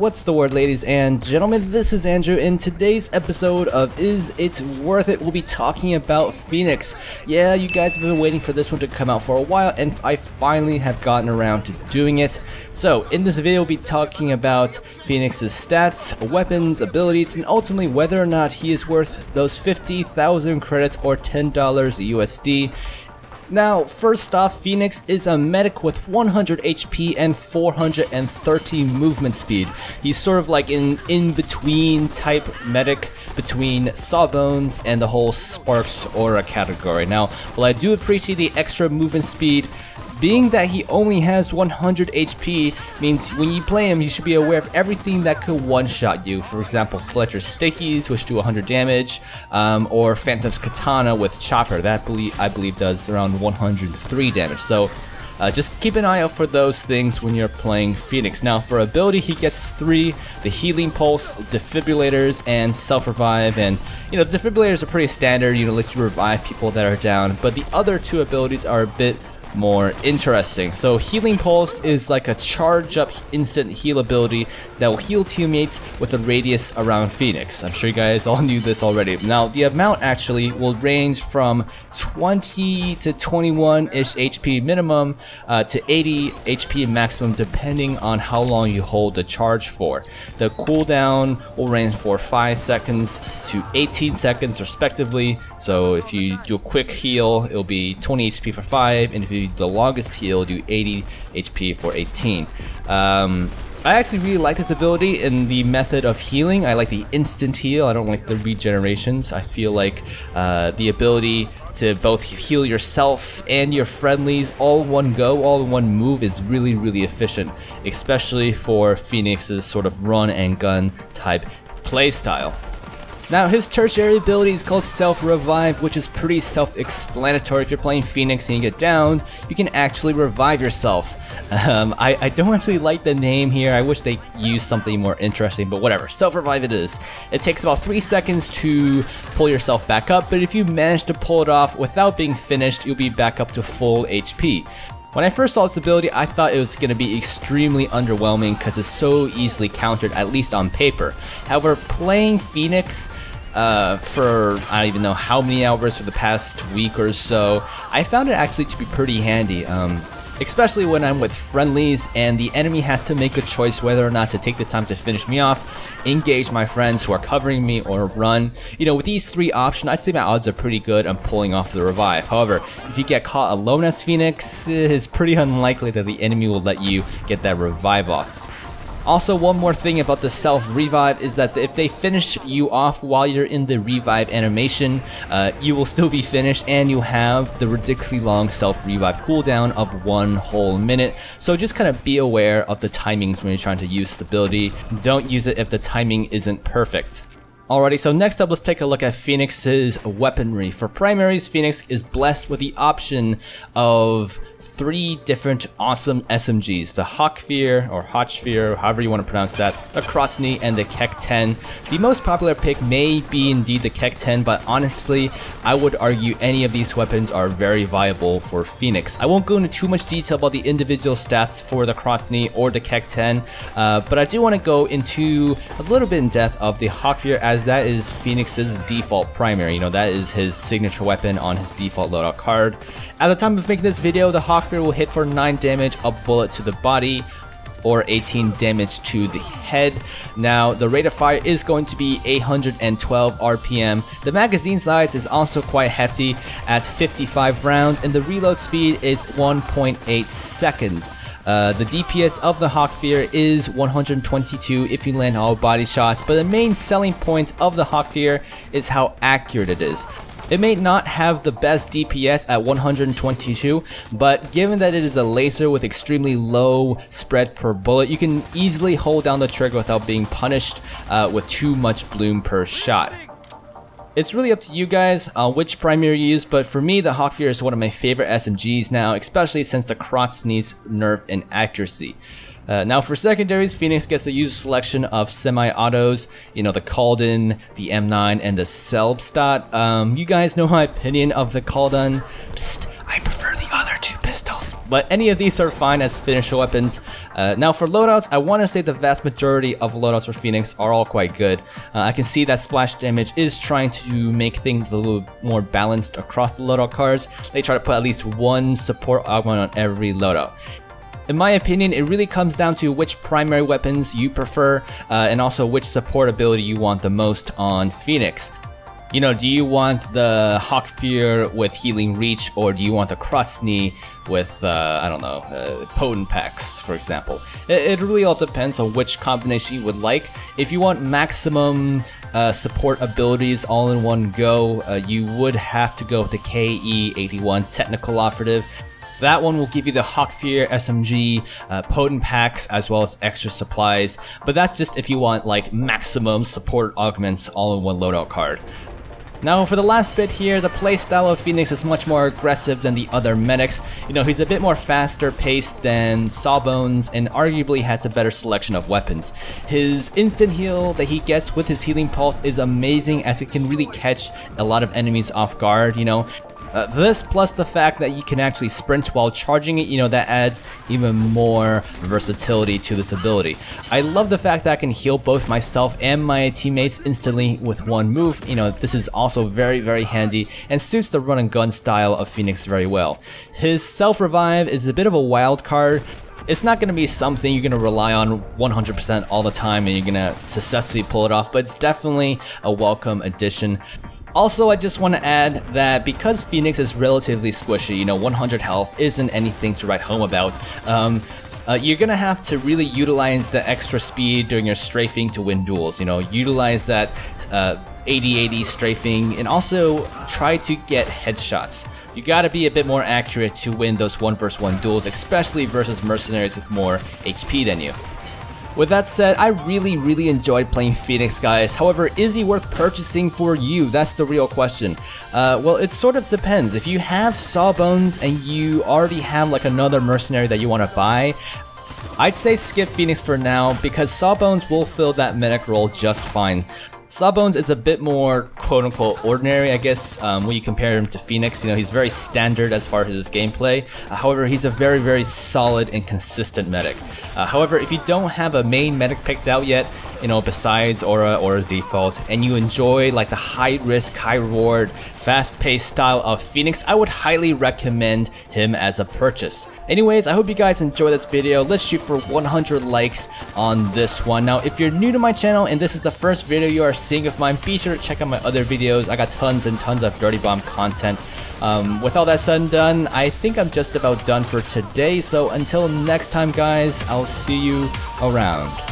What's the word, ladies and gentlemen? This is Andrew. In today's episode of Is It Worth It, we'll be talking about Phoenix. Yeah, you guys have been waiting for this one to come out for a while, and I finally have gotten around to doing it. So, in this video, we'll be talking about Phoenix's stats, weapons, abilities, and ultimately whether or not he is worth those 50,000 credits or $10 USD. Now, first off, Phoenix is a medic with 100 HP and 430 movement speed. He's sort of like an in-between type medic between Sawbones and the whole Sparks aura category. Now, while I do appreciate the extra movement speed, being that he only has 100 HP means when you play him, you should be aware of everything that could one-shot you. For example, Fletcher's Stickies, which do 100 damage, or Phantom's Katana with Chopper, that I believe does around 103 damage. So just keep an eye out for those things when you're playing Phoenix. Now, for ability, he gets 3, the Healing Pulse, Defibrillators, and Self-Revive. And, you know, Defibrillators are pretty standard, you know, let you revive people that are down, but the other 2 abilities are a bit more interesting. So Healing Pulse is like a charge up instant heal ability that will heal teammates with a radius around Phoenix. I'm sure you guys all knew this already. Now the amount actually will range from 20 to 21-ish HP minimum to 80 HP maximum depending on how long you hold the charge for. The cooldown will range for 5 seconds to 18 seconds respectively. So if you do a quick heal, it'll be 20 HP for 5, and if you do the longest heal, do 80 HP for 18. I actually really like this ability in the method of healing. I like the instant heal. I don't like the regenerations. I feel like the ability to both heal yourself and your friendlies all in one go, all in one move is really, really efficient, especially for Phoenix's sort of run and gun type playstyle. Now, his tertiary ability is called Self-Revive, which is pretty self-explanatory. If you're playing Phoenix and you get down, you can actually revive yourself. I don't actually like the name here. I wish they used something more interesting, but whatever. Self-Revive it is. It takes about 3 seconds to pull yourself back up, but if you manage to pull it off without being finished, you'll be back up to full HP. When I first saw this ability, I thought it was going to be extremely underwhelming because it's so easily countered, at least on paper. However, playing Phoenix for I don't even know how many hours for the past week or so, I found it actually to be pretty handy. Especially when I'm with friendlies and the enemy has to make a choice whether or not to take the time to finish me off, engage my friends who are covering me, or run. You know, with these 3 options, I'd say my odds are pretty good on pulling off the revive. However, if you get caught alone as Phoenix, it's pretty unlikely that the enemy will let you get that revive off. Also, one more thing about the self-revive is that if they finish you off while you're in the revive animation, you will still be finished and you'll have the ridiculously long self-revive cooldown of 1 whole minute. So just kind of be aware of the timings when you're trying to use this ability. Don't use it if the timing isn't perfect. Alrighty, so next up, let's take a look at Phoenix's weaponry. For primaries, Phoenix is blessed with the option of 3 different awesome SMGs, the Hawkfear, or Hotchfear, however you want to pronounce that, the Krotzny, and the Kek-10. The most popular pick may be indeed the Kek-10, but honestly, I would argue any of these weapons are very viable for Phoenix. I won't go into too much detail about the individual stats for the Krotzny or the Kek-10, but I do want to go into a little bit in depth of the Hawkfear, as that is Phoenix's default primary. You know, that is his signature weapon on his default loadout card. At the time of making this video, the Hawkfear will hit for 9 damage, a bullet to the body, or 18 damage to the head. Now, the rate of fire is going to be 812 RPM. The magazine size is also quite hefty at 55 rounds, and the reload speed is 1.8 seconds. The DPS of the Hawkfear is 122 if you land all body shots, but the main selling point of the Hawkfear is how accurate it is. It may not have the best DPS at 122, but given that it is a laser with extremely low spread per bullet, you can easily hold down the trigger without being punished with too much bloom per shot. It's really up to you guys which primary you use, but for me, the Hawkfear is one of my favorite SMGs now, especially since the Krotzny's nerf in accuracy. Now for secondaries, Phoenix gets the user selection of semi-autos, you know, the Calden, the M9, and the Selbstat. You guys know my opinion of the Calden. Psst, I prefer the other 2 pistols. but any of these are fine as finisher weapons. Now for loadouts, I want to say the vast majority of loadouts for Phoenix are all quite good. I can see that splash damage is trying to make things a little more balanced across the loadout cards. They try to put at least one support augment on every loadout. In my opinion, it really comes down to which primary weapons you prefer, and also which support ability you want the most on Phoenix. You know, do you want the Hawk Fear with Healing Reach, or do you want the Krotzny with, I don't know, Potent Packs, for example? It really all depends on which combination you would like. If you want maximum support abilities all in one go, you would have to go with the KE81 Technical Operative. That one will give you the Hawk Fear, SMG, Potent Packs, as well as extra supplies, but that's just if you want like maximum support augments all in one loadout card. Now for the last bit here, the playstyle of Phoenix is much more aggressive than the other medics. You know, he's a bit more faster paced than Sawbones and arguably has a better selection of weapons. His instant heal that he gets with his healing pulse is amazing, as it can really catch a lot of enemies off guard, you know. This plus the fact that you can actually sprint while charging it, you know, that adds even more versatility to this ability. I love the fact that I can heal both myself and my teammates instantly with one move. You know, this is also very, very handy and suits the run and gun style of Phoenix very well. His self-revive is a bit of a wild card. It's not going to be something you're going to rely on 100% all the time and you're going to successfully pull it off, but it's definitely a welcome addition. Also, I just want to add that because Phoenix is relatively squishy, you know, 100 health isn't anything to write home about. You're gonna have to really utilize the extra speed during your strafing to win duels. You know, utilize that 80-80 strafing, and also try to get headshots. You gotta be a bit more accurate to win those 1v1 duels, especially versus mercenaries with more HP than you. With that said, I really enjoyed playing Phoenix, guys. However, is he worth purchasing for you? That's the real question. Well, it sort of depends. If you have Sawbones and you already have like another mercenary that you want to buy, I'd say skip Phoenix for now, because Sawbones will fill that medic role just fine. Sawbones is a bit more quote-unquote ordinary, I guess, when you compare him to Phoenix. You know, he's very standard as far as his gameplay. However, he's a very solid and consistent medic. However, if you don't have a main medic picked out yet, you know, besides Aura or his default, and you enjoy like the high risk, high reward, fast paced style of Phoenix, I would highly recommend him as a purchase. Anyways, I hope you guys enjoyed this video. Let's shoot for 100 likes on this one. Now, if you're new to my channel and this is the first video you are seeing of mine, be sure to check out my other videos. I got tons and tons of Dirty Bomb content. With all that said and done, I think I'm just about done for today. So until next time, guys, I'll see you around.